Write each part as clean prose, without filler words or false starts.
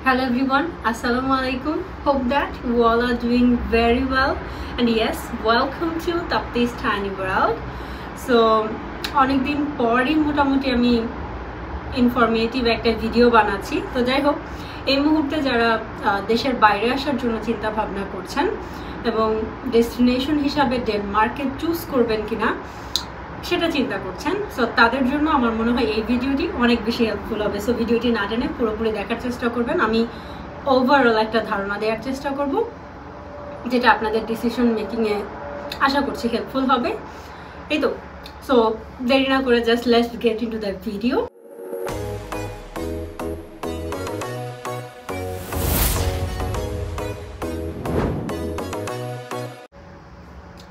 Hello everyone, Assalamu alaikum. Hope that you all are doing very well. And yes, welcome to Tapti's Tiny World. So, অনেকদিন পরই মোটামুটি আমি informative একটা video বানাচ্ছি। তো যাই হোক, এই মুহূর্তে যারা দেশের বাইরে আসার জন্য চিন্তা ভাবনা করছেন এবং ডেস্টিনেশন হিসাবে ডেনমার্কে চুজ করবেন কিনা সেটা চিন্তা করছেন, সো তাদের জন্য আমার মনে হয় এই ভিডিওটি অনেক বেশি হেল্পফুল হবে। সো ভিডিওটি না টেনে পুরোপুরি দেখার চেষ্টা করবেন। আমি ওভারঅল একটা ধারণা দেওয়ার চেষ্টা করব যেটা আপনাদের ডিসিশন মেকিংয়ে আশা করছি হেল্পফুল হবে। এই তো, সো দেরি না করে just let's get into the video.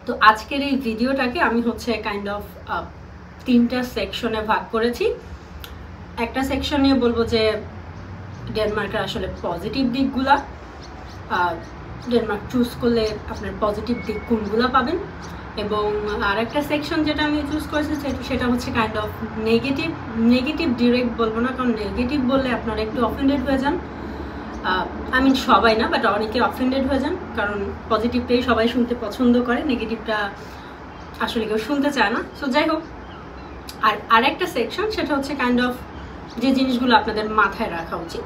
তো আজকের এই ভিডিওটাকে আমি কাইন্ড অফ তিনটা সেকশনে ভাগ করেছি। একটা সেকশন নিয়ে বলবো যে ডেনমার্কের আসলে পজিটিভ দিকগুলা, ডেনমার্ক চুজ করলে আপনার পজিটিভ দিক কোনগুলা পাবেন, এবং আর একটা সেকশন যেটা আমি চুজ করেছি সেটা হচ্ছে কাইন্ড অফ নেগেটিভ ডিরেক্ট বলবো না, কারণ নেগেটিভ বললে আপনারা একটু অফেন্ডেড হয়ে যান। সবাই না, বাট অনেকে অফেন্ডেড হয়ে যান, কারণ পজিটিভটাই সবাই শুনতে পছন্দ করে, নেগেটিভটা আসলে কেউ শুনতে চায় না। সো যাই হোক, আর একটা সেকশন সেটা হচ্ছে কাইন্ড অফ যে জিনিসগুলো আপনাদের মাথায় রাখা উচিত।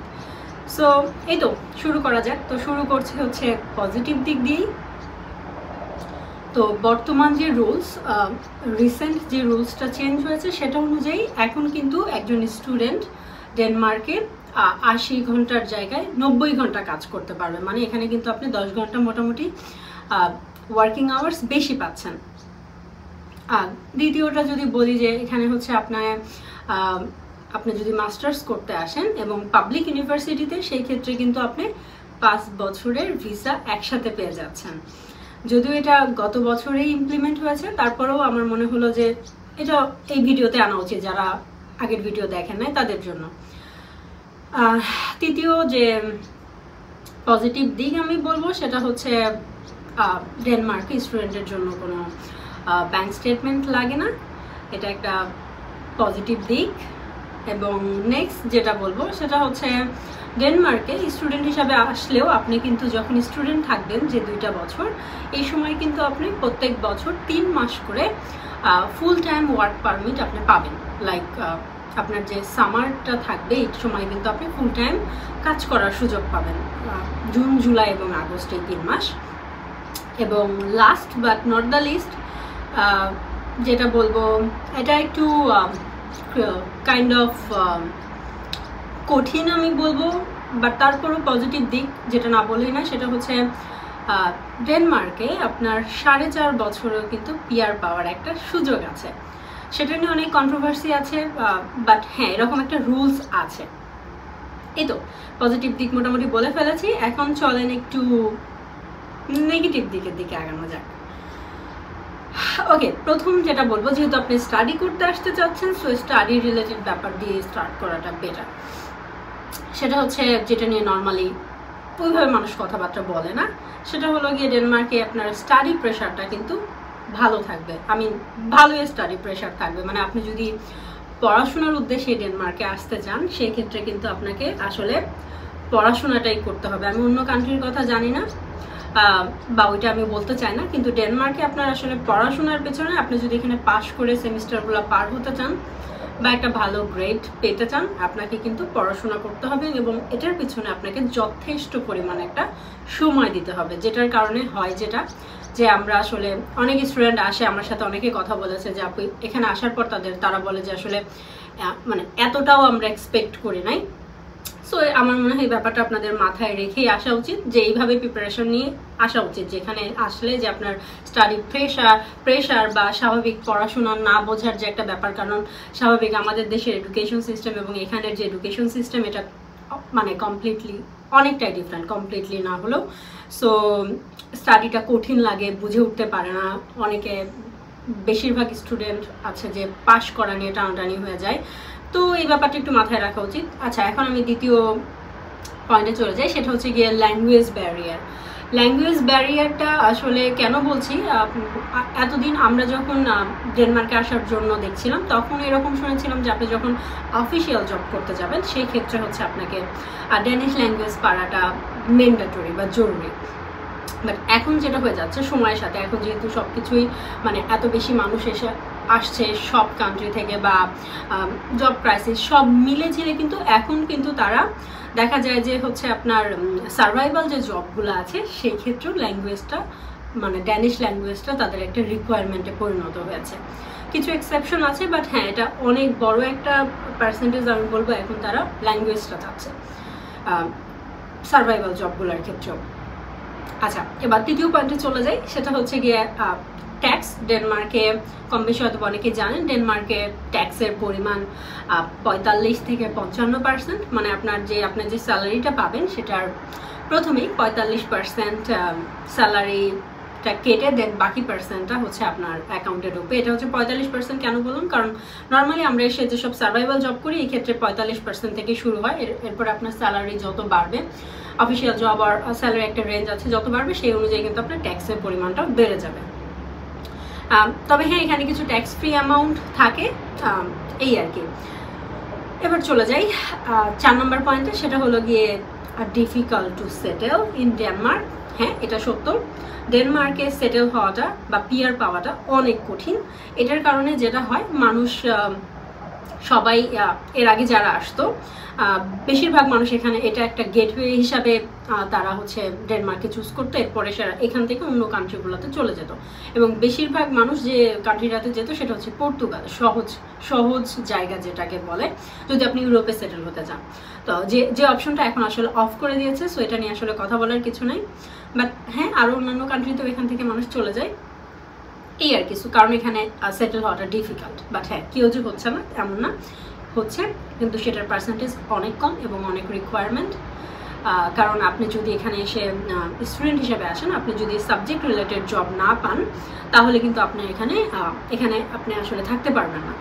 সো এই তো শুরু করা যাক। তো শুরু করছে হচ্ছে পজিটিভ দিক দিয়েই। তো বর্তমান যে রুলস, রিসেন্ট যে রুলসটা চেঞ্জ হয়েছে সেটা অনুযায়ী এখন কিন্তু একজন স্টুডেন্ট ডেনমার্কে 80 ঘন্টার জায়গায় 90 ঘন্টা কাজ করতে পারবে। মানে এখানে কিন্তু আপনি 10 ঘন্টা মোটামুটি ওয়ার্কিং আওয়ার্স বেশি পাচ্ছেন। আর দ্বিতীয়টা যদি বলি যে এখানে হচ্ছে আপনি যদি মাস্টার্স করতে আসেন এবং পাবলিক ইউনিভার্সিটিতে, সেই ক্ষেত্রে কিন্তু আপনি 5 বছরের ভিসা একসাথে পেয়ে যাচ্ছেন। যদিও এটা গত বছরেই ইমপ্লিমেন্ট হয়েছে, তারপরেও আমার মনে হলো যে এটা এই ভিডিওতে আনা উচিত, যারা আগের ভিডিও দেখেন নাই তাদের জন্য। তৃতীয় যে পজিটিভ দিক আমি বলবো সেটা হচ্ছে ডেনমার্কে স্টুডেন্টের জন্য কোনো ব্যাংক স্টেটমেন্ট লাগে না, এটা একটা পজিটিভ দিক। এবং নেক্সট যেটা বলবো সেটা হচ্ছে ডেনমার্কে স্টুডেন্ট হিসাবে আসলেও আপনি কিন্তু যখন স্টুডেন্ট থাকবেন যে 2টা বছর, এই সময় কিন্তু আপনি প্রত্যেক বছর 3 মাস করে ফুল টাইম ওয়ার্ক পারমিট আপনি পাবেন। লাইক আপনার যে সামারটা থাকবে এই সময় কিন্তু আপনি ফুল টাইম কাজ করার সুযোগ পাবেন, জুন, জুলাই এবং আগস্ট, এই 3 মাস। এবং last but not the least যেটা বলবো, এটা একটু কাইন্ড অফ কঠিন আমি বলবো, বাট তারপরও পজিটিভ দিক যেটা না বলেই না, সেটা হচ্ছে ডেনমার্কে আপনার 4.5 বছরেও কিন্তু পিআর পাওয়ার একটা সুযোগ আছে। সেটা নিয়ে অনেক কন্ট্রোভার্সি আছে, বাট হ্যাঁ, এরকম একটা রুলস আছে। এই তো পজিটিভ দিক মোটামুটি বলে ফেলেছি, এখন চলেন একটু নেগেটিভ দিকের দিকে আগানো যাক। ওকে, প্রথম যেটা বলবো, যেহেতু আপনি স্টাডি করতে আসতে চাচ্ছেন, সো স্টাডি রিলেটেড ব্যাপার দিয়ে স্টার্ট করাটা বেটার। সেটা হচ্ছে যেটা নিয়ে নর্মালি ওইভাবে মানুষ কথাবার্তা বলে না, সেটা হলো গিয়ে ডেনমার্কে আপনার স্টাডি প্রেশারটা কিন্তু ভালো থাকবে। ভালোই স্টাডি প্রেশার থাকবে। মানে আপনি যদি পড়াশোনার উদ্দেশ্যে ডেনমার্কে আসতে চান, সেই ক্ষেত্রে কিন্তু আপনাকে আসলে পড়াশোনাটাই করতে হবে। আমি অন্য কান্ট্রির কথা জানি না, বা ওইটা আমি বলতে চাই না, কিন্তু ডেনমার্কে আপনার আসলে পড়াশোনার পেছনে আপনি যদি এখানে পাশ করে সেমিস্টারগুলো পার হতে চান বা একটা ভালো গ্রেড পেতে চান, আপনাকে কিন্তু পড়াশোনা করতে হবে এবং এটার পিছনে আপনাকে যথেষ্ট পরিমাণ একটা সময় দিতে হবে। যেটার কারণে হয় যেটা যে আমরা আসলে অনেক স্টুডেন্ট আসে, আমার সাথে অনেকে কথা বলেছে যে আপু এখানে আসার পর তারা বলে যে আসলে মানে এতটাও আমরা এক্সপেক্ট করি নাই। সো আমার মনে হয় এই ব্যাপারটা আপনাদের মাথায় রেখেই আসা উচিত, যে এইভাবে প্রিপারেশন নিয়ে আসা উচিত, যেখানে আসলে যে আপনার স্টাডি প্রেশার বা স্বাভাবিক পড়াশোনা না বোঝার যে একটা ব্যাপার। কারণ স্বাভাবিক আমাদের দেশের এডুকেশন সিস্টেম এবং এখানের যে এডুকেশন সিস্টেম, এটা মানে কমপ্লিটলি অনেকটাই ডিফারেন্ট, কমপ্লিটলি না হলেও। সো স্টাডিটা কঠিন লাগে, বুঝে উঠতে পারে না অনেকে। বেশিরভাগ স্টুডেন্ট আছে যে পাশ করা নিয়ে টানাটানি হয়ে যায়। তো এই ব্যাপারটা একটু মাথায় রাখা উচিত। আচ্ছা, এখন আমি দ্বিতীয় পয়েন্টে চলে যাই, সেটা হচ্ছে গিয়ে ল্যাঙ্গুয়েজ ব্যারিয়ার। ল্যাঙ্গুয়েজ ব্যারিয়ারটা আসলে কেন বলছি, এতদিন আমরা যখন ডেনমার্কে আসার জন্য দেখছিলাম তখন এরকম শুনেছিলাম যে আপনি যখন অফিসিয়াল জব করতে যাবেন সেই ক্ষেত্রে হচ্ছে আপনাকে ড্যানিশ ল্যাঙ্গুয়েজ পারাটা ম্যান্ডেটরি বা জরুরি। বাট এখন যেটা হয়ে যাচ্ছে সময়ের সাথে, এখন যেহেতু সব কিছুই মানে এত বেশি মানুষ এসে আসছে সব কান্ট্রি থেকে বা জব ক্রাইসিস সব মিলে ঝিলে কিন্তু এখন কিন্তু তারা দেখা যায় যে হচ্ছে আপনার সার্ভাইভাল যে জবগুলো আছে সেই ক্ষেত্রেও ল্যাঙ্গুয়েজটা মানে ড্যানিশ ল্যাঙ্গুয়েজটা তাদের একটা রিকোয়ারমেন্টে পরিণত হয়েছে। কিছু এক্সেপশন আছে, বাট হ্যাঁ এটা অনেক বড় একটা পার্সেন্টেজ আমি বলবো এখন তারা ল্যাঙ্গুয়েজটা চাচ্ছে সার্ভাইভাল জবগুলোর ক্ষেত্রেও। আচ্ছা, এবার তৃতীয় পয়েন্টে চলে যাই, সেটা হচ্ছে গিয়ে ট্যাক্স। ডেনমার্কে কম বেশি হয়তো অনেকেই জানেন ডেনমার্কে ট্যাক্সের পরিমাণ 45 থেকে 55%, মানে আপনার যে স্যালারিটা পাবেন সেটার প্রথমেই 45% স্যালারিটা কেটে দেন বাকি পার্সেন্টটা হচ্ছে আপনার অ্যাকাউন্টে ঢুকবে। এটা হচ্ছে 45% কেন বলুন, কারণ নর্মালি আমরা এসে যেসব সার্ভাইভাল জব করি এই ক্ষেত্রে 45% থেকে শুরু হয়, এরপর আপনার স্যালারি যত বাড়বে, অফিসিয়াল জব আর স্যালারি একটা রেঞ্জ আছে, যত বাড়বে সেই অনুযায়ী কিন্তু আপনার ট্যাক্সের পরিমাণটাও বেড়ে যাবে। তবে হ্যাঁ এখানে কিছু ট্যাক্স ফ্রি অ্যামাউন্ট থাকে, এই আর কি। এবার চলে যাই 4 নম্বর পয়েন্টে, সেটা হলো গিয়ে difficult to settle in Denmark. হ্যাঁ এটা সত্য, ডেনমার্কে সেটেল হওয়াটা বা পিআর পাওয়াটা অনেক কঠিন। এটার কারণে যেটা হয় মানুষ সবাই এর আগে যারা আসতো বেশিরভাগ মানুষ এখানে এটা একটা গেটওয়ে হিসাবে তারা হচ্ছে ডেনমার্কে চুজ করতো, এরপরে এখান থেকে অন্য কান্ট্রিগুলোতে চলে যেত। এবং বেশিরভাগ মানুষ যে কান্ট্রিটাতে যেত সেটা হচ্ছে পর্তুগাল, সহজ জায়গা যেটাকে বলে যদি আপনি ইউরোপে সেটেল হতে চান। তো যে অপশনটা এখন আসলে অফ করে দিয়েছে, সো এটা নিয়ে আসলে কথা বলার কিছু নাই। বাট হ্যাঁ আরও অন্যান্য কান্ট্রিতেও এখান থেকে মানুষ চলে যায়, এই আর কিছু কারণ এখানে সেটেল হওয়াটা ডিফিকাল্ট। বাট হ্যাঁ কেউ যে হচ্ছে না এমন না, হচ্ছে, কিন্তু সেটার পার্সেন্টেজ অনেক কম এবং অনেক রিকোয়ারমেন্ট। কারণ আপনি যদি এখানে এসে স্টুডেন্ট হিসেবে আসেন, আপনি যদি সাবজেক্ট রিলেটেড জব না পান তাহলে কিন্তু আপনি এখানে আপনি আসলে থাকতে পারবেন না,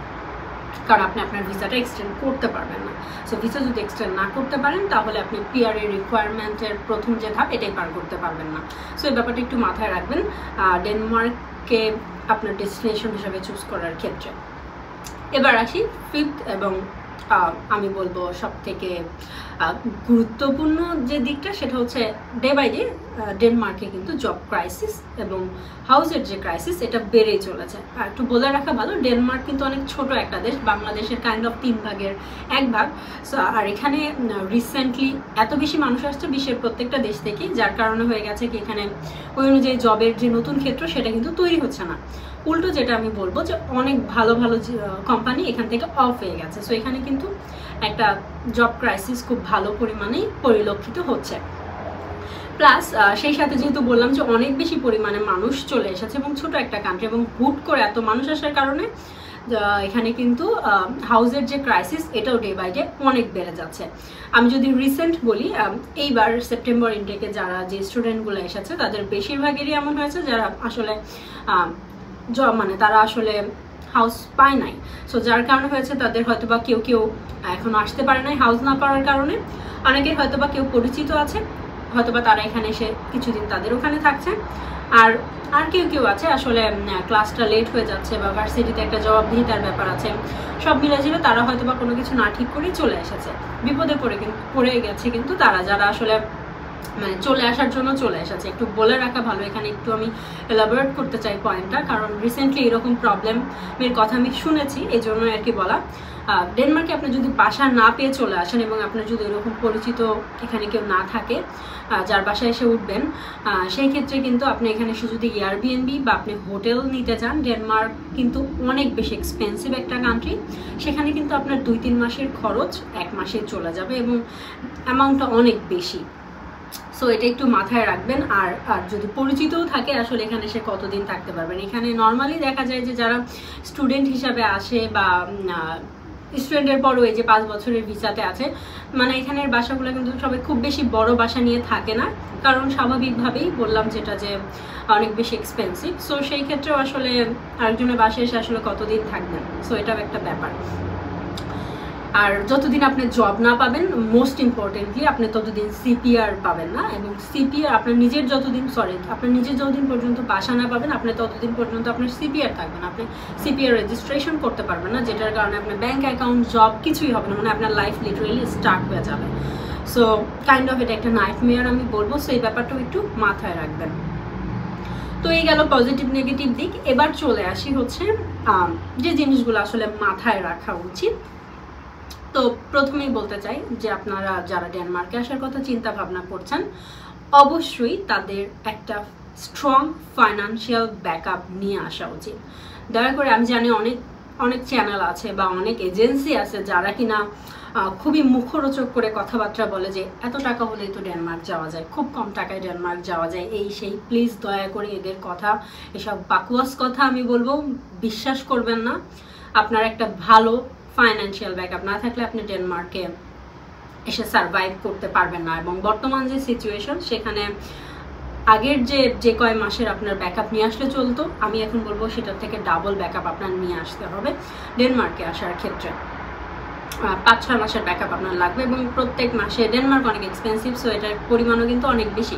কারণ আপনি আপনার ভিসাটা এক্সটেন্ড করতে পারবেন না। সো ভিসা যদি এক্সটেন্ড না করতে পারেন তাহলে আপনি পিআর এর রিকোয়ারমেন্টের প্রথম যে ধাপ এটাই পার করতে পারবেন না। সো এই ব্যাপারটা একটু মাথায় রাখবেন ডেনমার্ককে আপনার ডেস্টিনেশন হিসাবে চুজ করার ক্ষেত্রে। এবার আসি ফিফথ এবং আমি বলবো সব থেকে গুরুত্বপূর্ণ যে দিকটা, সেটা হচ্ছে ডে বাই ডে ডেনমার্কে কিন্তু জব ক্রাইসিস এবং হাউসের যে ক্রাইসিস এটা বেড়েই চলেছে। আর একটু বলে রাখা ভালো, ডেনমার্ক কিন্তু অনেক ছোট একটা দেশ, বাংলাদেশের কাইন্ড অফ 3 ভাগের 1 ভাগ। সো আর এখানে রিসেন্টলি এত বেশি মানুষ আসছে বিশ্বের প্রত্যেকটা দেশ থেকেই, যার কারণে হয়ে গেছে কি এখানে ওই অনুযায়ী জবের যে নতুন ক্ষেত্র সেটা কিন্তু তৈরি হচ্ছে না। উল্টো যেটা আমি বলবো যে অনেক ভালো কোম্পানি এখান থেকে অফ হয়ে গেছে। সো এখানে কিন্তু একটা জব ক্রাইসিস খুব ভালো পরিমাণেই পরিলক্ষিত হচ্ছে। প্লাস সেই সাথে যেহেতু বললাম যে অনেক বেশি পরিমাণে মানুষ চলে এসেছে এবং ছোট একটা কান্ট্রি, এবং হুট করে এত মানুষ আসার কারণে এখানে কিন্তু হাউসের যে ক্রাইসিস এটাও ডে বাই ডে অনেক বেড়ে যাচ্ছে। আমি যদি রিসেন্ট বলি, এইবার সেপ্টেম্বর ইনটেকে যে স্টুডেন্টগুলো এসেছে তাদের বেশিরভাগেরই এমন হয়েছে যারা আসলে মানে তারা আসলে হাউস পায় নাই। সো যার কারণে হয়েছে তাদের হয়তোবা কেউ এখন আসতে পারে নাই হাউস না পাওয়ার কারণে, অনেকের হয়তোবা কেউ পরিচিত আছে, হয়তোবা তারা এখানে এসে কিছুদিন তাদের ওখানে থাকছে, আর কেউ আছে আসলে ক্লাসটা লেট হয়ে যাচ্ছে বা ভার্সিটিতে একটা জবাবদিহিতার ব্যাপার আছে, সব মিলে ঝিলে তারা হয়তোবা কোনো কিছু না ঠিক করেই চলে এসেছে, বিপদে পড়ে গেছে। কিন্তু যারা আসলে মানে চলে আসার জন্য চলে এসেছে, একটু বলে রাখা ভালো। এখানে একটু আমি এলাবোরেট করতে চাই পয়েন্টটা, কারণ রিসেন্টলি এরকম প্রবলেমের কথা আমি শুনেছি, এই জন্য আর কি বলা। ডেনমার্কে আপনি যদি বাসা না পেয়ে চলে আসেন এবং আপনার যদি এরকম পরিচিত এখানে কেউ না থাকে যার বাসায় এসে উঠবেন, সেই ক্ষেত্রে কিন্তু আপনি এখানে এসে যদি এয়ারবিএনবি বা আপনি হোটেল নিতে চান, ডেনমার্ক কিন্তু অনেক বেশি এক্সপেন্সিভ একটা কান্ট্রি, সেখানে কিন্তু আপনার 2-3 মাসের খরচ 1 মাসে চলে যাবে এবং অ্যামাউন্টটা অনেক বেশি। সো এটা একটু মাথায় রাখবেন। আর যদি পরিচিতও থাকে আসলে এখানে সে কতদিন থাকতে পারবেন। এখানে নর্মালি দেখা যায় যে যারা স্টুডেন্ট হিসাবে আসে বা স্টুডেন্টের পরও এই যে 5 বছরের ভিসাতে আছে, মানে এখানের বাসাগুলো কিন্তু সবাই খুব বেশি বড় বাসা নিয়ে থাকে না, কারণ স্বাভাবিকভাবেই বললাম যেটা যে অনেক বেশি এক্সপেন্সিভ। সো সেই ক্ষেত্রেও আসলে আরেকজনের বাসায় এসে আসলে কতদিন থাকবেন, সো এটাও একটা ব্যাপার। আর যতদিন আপনি জব না পাবেন, মোস্ট ইম্পর্টেন্টলি আপনি ততদিন সিপিআর পাবেন না, এবং সিপিআর আপনার নিজের যতদিন পর্যন্ত বাসা না পাবেন আপনি ততদিন পর্যন্ত আপনার সিপিআর থাকবে না, আপনি সিপিআর রেজিস্ট্রেশন করতে পারবেন না, যেটার কারণে আপনার ব্যাঙ্ক অ্যাকাউন্ট, জব কিছুই হবে না, মানে আপনার লাইফ লিটারেলি স্টার্ট হয়ে যাবে। সো কাইন্ড অফ এটা একটা নাইটমেয়ার আমি বলবো, সো এই ব্যাপারটাও একটু মাথায় রাখবেন। তো এই গেল পজিটিভ নেগেটিভ দিক। এবার চলে আসি হচ্ছে যে জিনিসগুলো আসলে মাথায় রাখা উচিত। তো প্রথমেই বলতে চাই যে আপনারা যারা ডেনমার্কে আসার কথা চিন্তা ভাবনা করছেন, অবশ্যই তাদের একটা স্ট্রং ফাইন্যান্সিয়াল ব্যাকআপ নিয়ে আসা উচিত। দয়া করে, আমি জানি অনেক চ্যানেল আছে বা অনেক এজেন্সি আছে যারা কিনা খুবই মুখরোচক করে কথাবার্তা বলে যে এত টাকা হলেই তো ডেনমার্ক যাওয়া যায়, খুব কম টাকায় ডেনমার্ক যাওয়া যায়, এই সেই। প্লিজ দয়া করে এদের কথা, এসব বাকুয়াস কথা আমি বলবো বিশ্বাস করবেন না। আপনার একটা ভালো ফাইন্যান্সিয়াল ব্যাকআপ না থাকলে আপনি ডেনমার্কে এসে সার্ভাইভ করতে পারবেন না। এবং বর্তমান যে সিচুয়েশন, সেখানে আগের যে কয় মাসের আপনার ব্যাকআপ নিয়ে আসলে চলতো, আমি এখন বলবো সেটার থেকে ডাবল ব্যাকআপ আপনার নিয়ে আসতে হবে ডেনমার্কে আসার ক্ষেত্রে। 5-6 মাসের ব্যাকআপ আপনার লাগবে, এবং প্রত্যেক মাসে ডেনমার্ক অনেক এক্সপেন্সিভ, সো এটার পরিমাণও কিন্তু অনেক বেশি।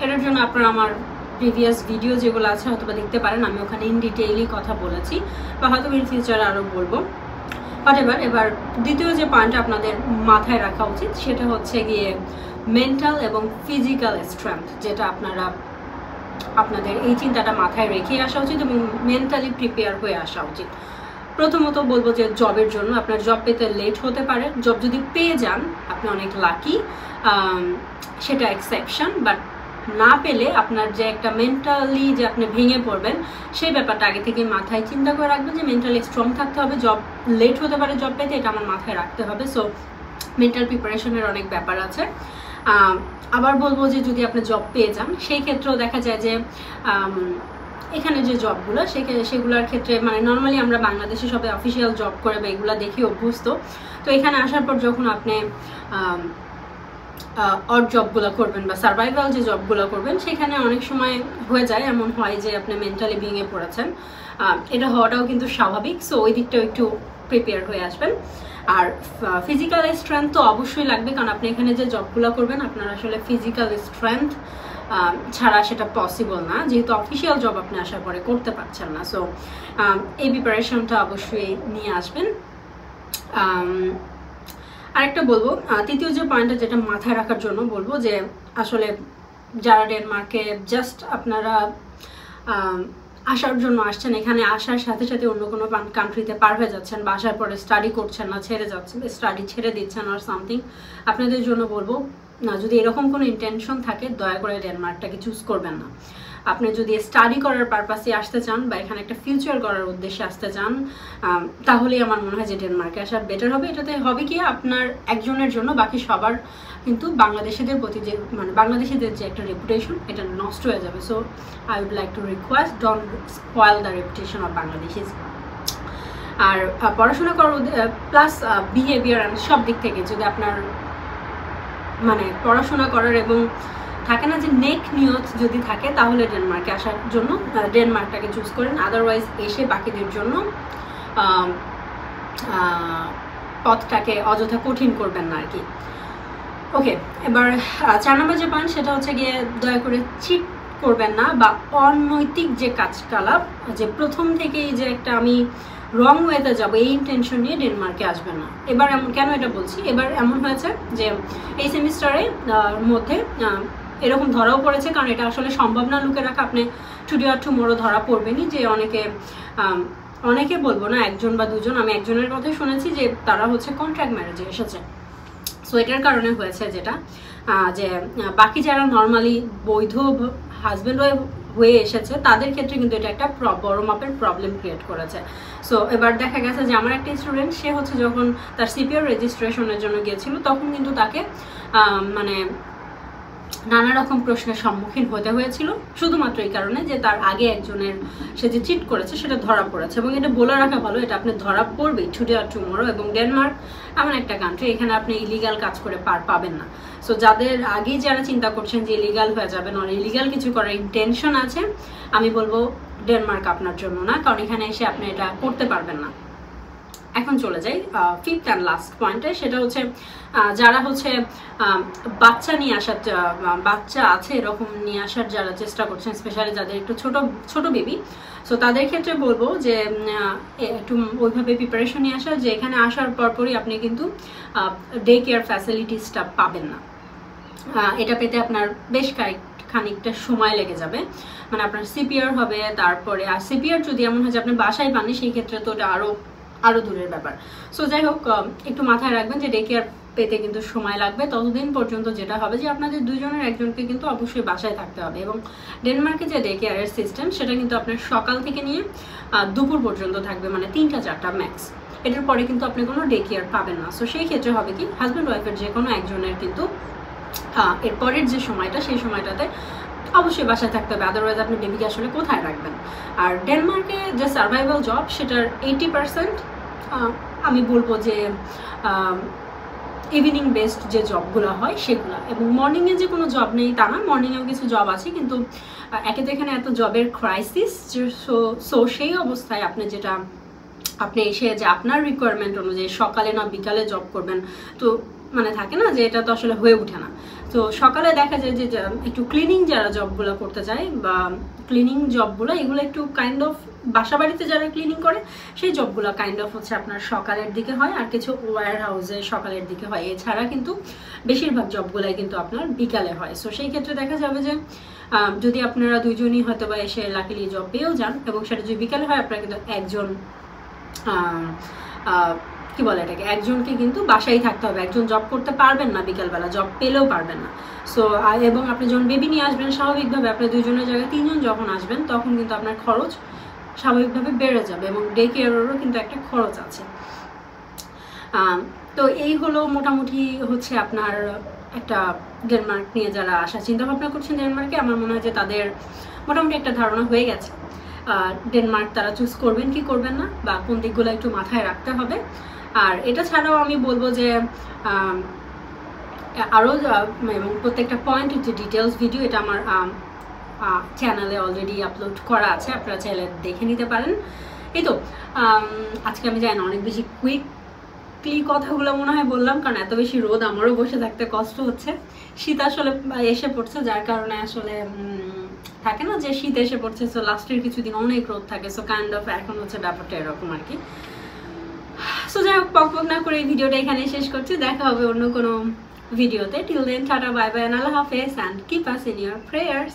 এটার জন্য আপনারা আমার প্রিভিয়াস ভিডিও যেগুলো আছে হয়তো বা দেখতে পারেন, আমি ওখানে ইন ডিটেইলি কথা বলেছি, বা হয়তো ইন ফিউচারে আরও বলবো। বাট এবার দ্বিতীয় যে পয়েন্টটা আপনাদের মাথায় রাখা উচিত সেটা হচ্ছে গিয়ে মেন্টাল এবং ফিজিক্যাল স্ট্রেংথ, যেটা আপনাদের এই চিন্তাটা মাথায় রেখে আসা উচিত এবং মেন্টালি প্রিপেয়ার হয়ে আসা উচিত। প্রথমত বলবো যে জবের জন্য আপনার জব পেতে লেট হতে পারে, জব যদি পেয়ে যান আপনি অনেক লাকি, সেটা এক্সেপশন। বাট না পেলে আপনার যে একটা মেন্টালি যে আপনি ভেঙে পড়বেন, সেই ব্যাপারটা আগে থেকে মাথায় চিন্তা করে রাখবেন যে মেন্টালি স্ট্রং থাকতে হবে, জব লেট হতে পারে জব পেতে, এটা আমার মাথায় রাখতে হবে। সো মেন্টাল প্রিপারেশনের অনেক ব্যাপার আছে। আবার বলবো যে যদি আপনি জব পেয়ে যান, সেই ক্ষেত্রেও দেখা যায় যে এখানে যে জবগুলো সেগুলোর ক্ষেত্রে মানে নর্মালি আমরা বাংলাদেশে সবাই অফিসিয়াল জব করে বা এগুলো দেখে অভ্যস্ত। তো এখানে আসার পর যখন আপনি অড জবগুলো করবেন বা সার্ভাইভাল যে জবগুলো করবেন, সেখানে অনেক সময় হয়ে যায়, এমন হয় যে আপনি মেন্টালি ভেঙে পড়েছেন, এটা হওয়াটাও কিন্তু স্বাভাবিক। সো ওই দিকটাও একটু প্রিপেয়ার হয়ে আসবেন। আর ফিজিক্যাল স্ট্রেংথ তো অবশ্যই লাগবে, কারণ আপনি এখানে যে জবগুলো করবেন আপনার আসলে ফিজিক্যাল স্ট্রেংথ ছাড়া সেটা পসিবল না, যেহেতু অফিসিয়াল জব আপনি আসার পরে করতে পারছেন না। সো এই প্রিপারেশনটা অবশ্যই নিয়ে আসবেন। আরেকটা বলবো, তৃতীয় যে পয়েন্টটা যেটা মাথায় রাখার জন্য বলবো, যে আসলে যারা ডেনমার্কে জাস্ট আপনারা আসার জন্য আসছেন, এখানে আসার সাথে সাথে অন্য কোনো কান্ট্রিতে পার হয়ে যাচ্ছেন বা আসার পরে স্টাডি করছেন না, স্টাডি ছেড়ে দিচ্ছেন আর সামথিং, আপনাদের জন্য বলবো না, যদি এরকম কোনো ইন্টেনশন থাকে দয়া করে ডেনমার্কটাকে চুজ করবেন না। আপনি যদি স্টাডি করার পারপাসে আসতে চান বা এখানে একটা ফিউচার করার উদ্দেশ্যে আসতে চান, তাহলেই আমার মনে হয় যে ডেনমার্কে আসা বেটার হবে। এটাতে হবে কি, আপনার একজনের জন্য বাকি সবার কিন্তু বাংলাদেশিদের প্রতি যে মানে বাংলাদেশিদের যে একটা রেপুটেশন, এটা নষ্ট হয়ে যাবে। So I would like to request, don't spoil the reputation of Bangladeshis. আর পড়াশোনা করার প্লাস বিহেভিয়ার সব দিক থেকে যদি আপনার মানে পড়াশোনা করার এবং থাকে না যে নেক নিয়ত যদি থাকে, তাহলে ডেনমার্কে আসার জন্য ডেনমার্কটাকে চুজ করেন। আদারওয়াইজ এসে বাকিদের জন্য পথটাকে অযথা কঠিন করবেন না আর কি। ওকে, এবার 4 নম্বর যে পয়েন্ট সেটা হচ্ছে গিয়ে দয়া করে চিট করবেন না বা অনৈতিক যে কাজকলাপ, যে প্রথম থেকেই যে একটা আমি রং ওয়েতে যাবো এই ইন্টেনশন নিয়ে ডেনমার্কে আসবেন না। এবার কেন এটা বলছি, এবার এমন হয়েছে যে এই সেমিস্টারে মধ্যে এরকম ধরাও পড়েছে, কারণ এটা আসলে সম্ভব না লুকে রাখা, আপনি টুডে আর টুমোরো ধরা পড়বেনই, যে অনেকে বলবো না, 1জন বা 2জন, আমি একজনের কথাই শুনেছি যে তারা হচ্ছে কন্ট্রাক্ট ম্যারেজে এসেছে। সো এটার কারণে হয়েছে যেটা যে বাকি যারা নর্মালি বৈধ হাজব্যান্ড ওয়াইফ হয়ে এসেছে তাদের ক্ষেত্রে কিন্তু এটা একটা বড় মাপের প্রবলেম ক্রিয়েট করেছে। সো এবার দেখা গেছে যে আমার একটা স্টুডেন্ট, সে হচ্ছে যখন তার সিপিআর রেজিস্ট্রেশনের জন্য গিয়েছিল, তখন কিন্তু তাকে মানে নানা রকম প্রশ্নের সম্মুখীন হতে হয়েছিল, শুধুমাত্র এই কারণে যে তার আগে একজনের সে যে চিট করেছে সেটা ধরা পড়েছে। এবং এটা বলে রাখা ভালো, এটা আপনি ধরা পড়বেই টুডে আর টুমোরো। এবং ডেনমার্ক এমন একটা কান্ট্রি, এখানে আপনি ইলিগাল কাজ করে পাবেন না। সো যাদের আগেই যারা চিন্তা করছেন যে ইলিগাল হয়ে যাবেন আর ইলিগাল কিছু করার ইন্টেনশন আছে, আমি বলবো ডেনমার্ক আপনার জন্য না, কারণ এখানে এসে আপনি এটা করতে পারবেন না। এখন চলে যাই ফিফথ অ্যান্ড লাস্ট পয়েন্টে, সেটা হচ্ছে যারা হচ্ছে বাচ্চা নিয়ে আসার, বাচ্চা আছে এরকম নিয়ে আসার যারা চেষ্টা করছেন, স্পেশালি যাদের একটু ছোট বেবি, সো তাদের ক্ষেত্রে বলবো যে একটু ওইভাবে প্রিপারেশন নিয়ে আসার, যে এখানে আসার পরপরই আপনি কিন্তু ডে কেয়ার ফ্যাসিলিটিসটা পাবেন না। এটা পেতে আপনার বেশ খানিকটা সময় লেগে যাবে, মানে আপনার সিপিআর হবে, তারপরে আর সিপিআর যদি এমন হয় যে আপনি বাসায় পাননি, সেই ক্ষেত্রে তো ওটা আরও দূরের ব্যাপার। সো যাই হোক, একটু মাথায় রাখবেন যে ডে কেয়ার পেতে কিন্তু সময় লাগবে। ততদিন পর্যন্ত যেটা হবে যে আপনাদের দুজনের একজনকে কিন্তু অবশ্যই বাসায় থাকতে হবে। এবং ডেনমার্কে যে ডে কেয়ারের সিস্টেম, সেটা কিন্তু আপনার সকাল থেকে নিয়ে দুপুর পর্যন্ত থাকবে, মানে 3টা-4টা ম্যাক্স। এটার পরে কিন্তু আপনি কোনো ডে কেয়ার পাবেন না। সো সেই ক্ষেত্রে হবে কি, হাজব্যান্ড ওয়াইফের যে কোনো একজনের কিন্তু এর পরের যে সময়টা, সেই সময়টাতে অবশ্যই বাসায় থাকতে হবে, আদারওয়াইজ আপনি বেবিকে আসলে কোথায় রাখবেন। আর ডেনমার্কে যে সার্ভাইভাল জব, সেটার 80% আমি বলবো যে ইভিনিং বেসড যে জবগুলো হয় সেগুলো। এবং মর্নিংয়ে যে কোনো জব নেই তা না, মর্নিংয়েও কিছু জব আছে, কিন্তু একে তো এখানে এত জবের ক্রাইসিস, সো সেই অবস্থায় আপনি এসে যে আপনার রিকোয়ারমেন্ট অনুযায়ী সকালে না বিকালে জব করবেন, তো মানে থাকে না যে এটা তো আসলে হয়ে ওঠে না। তো সকালে দেখা যায় যে একটু ক্লিনিং যারা জবগুলো করতে যায়, বা ক্লিনিং জবগুলো, এগুলো একটু কাইন্ড অফ বাসা বাড়িতে যারা ক্লিনিং করে সেই জবগুলো কাইন্ড অফ হচ্ছে আপনার সকালের দিকে হয়, আর কিছু ওয়্যার হাউসে সকালের দিকে হয়। এছাড়া কিন্তু বেশিরভাগ জবগুলাই কিন্তু আপনার বিকালে হয়। সো সেই ক্ষেত্রে দেখা যাবে যে যদি আপনারা দুইজনই হয়তো বা এসে লাকিলি জব পেয়েও যান, এবং সেটা যদি বিকালে হয়, আপনারা কিন্তু একজন কি বলে এটাকে, একজনকে কিন্তু বাসায় থাকতে হবে, একজন জব করতে পারবেন না, বিকালবেলা জব পেলেও পারবেন না। সো এবং আপনি যখন বেবি নিয়ে আসবেন, স্বাভাবিকভাবে আপনি দুজনের জায়গায় 3জন যখন আসবেন, তখন কিন্তু আপনার খরচ স্বাভাবিকভাবে বেড়ে যাবে, এবং ডে কেয়ারেরও কিন্তু একটা খরচ আছে। তো এই হলো মোটামুটি হচ্ছে আপনার একটা ডেনমার্ক নিয়ে যারা আসার চিন্তা ভাবনা করছেন ডেনমার্কে, আমার মনে হয় যে তাদের মোটামুটি একটা ধারণা হয়ে গেছে ডেনমার্ক তারা চুজ করবেন কি করবেন না, বা কোন দিকগুলো একটু মাথায় রাখতে হবে। আর এটা ছাড়াও আমি বলবো যে আরও, এবং প্রত্যেকটা পয়েন্টের যে ডিটেলস ভিডিও, এটা আমার চ্যানেলে অলরেডি আপলোড করা আছে, আপনারা চাইলে দেখে নিতে পারেন। এই তো আজকে আমি জানি না অনেক বেশি কুইকলি কথাগুলো মনে হয় বললাম, কারণ এত বেশি রোদ, আমারও বসে থাকতে কষ্ট হচ্ছে। শীত আসলে এসে পড়ছে, যার কারণে আসলে থাকে না যে শীত এসে পড়ছে, সো লাস্টের কিছুদিন অনেক রোদ থাকে, সো কাইন্ড অফ এখন হচ্ছে ব্যাপারটা এরকম আর কি। সো যাই হোক, পক না করে এই ভিডিওটা এখানে শেষ করছি। দেখা হবে অন্য কোনো ভিডিওতে। Till then, tata, bye bye, আল্লাহ হাফেজ, and keep us in your prayers.